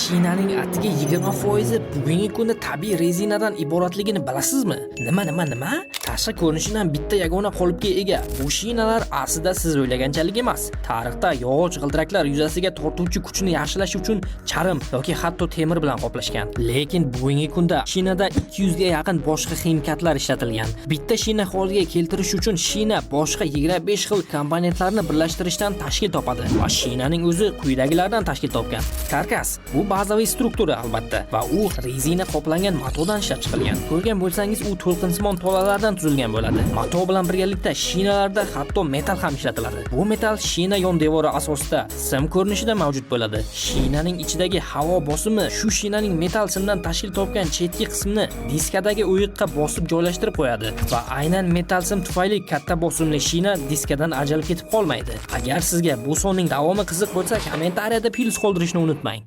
Mashinaning atiga 20% bugungi kunda tabiiy rezinadan iboratligini bilasizmi? Nima? Tashqi ko'rinishidan bitta yagona qolipga ega. Bu shinalar aslida siz o'ylaganchalik emas. Tarixda yog'och g'ildiraklar yuzasiga tortuvchi kuchni yaxshilash uchun charm yoki hatto temir bilan qoplashgan. Lekin bugungi kunda shinada 200 ga yaqin boshqa ximikatlar ishlatilgan. Bitta shina holiga keltirish uchun shina boshqa 25 xil komponentlarni birlashtirishdan tashkil topadi. Va shinaning o'zi quyidagilardan tashkil topgan. Karkas bu bazaviy struktura albatta va u rezina qoplangan matodan ishlab chiqilgan. Ko'rgan bo'lsangiz, u to'lqinsimon tolalardan tuzilgan bo'ladi. Mato bilan birgalikda shinalarda hatto metal ham ishlatiladi. Bu metal shina yon devori asosida sim ko'rinishida mavjud bo'ladi. Shinaning ichidagi havo bosimi shu shinaning metal simdan tashkil topgan chetki qismini diskadagi o'yiqqa bosib joylashtirib qo'yadi va aynan metal sim tufayli katta bosimli shina diskadan ajralib ketib qolmaydi. Agar sizga bu sonning davomi qiziq bo'lsa, kommentariyada plus qoldirishni unutmang.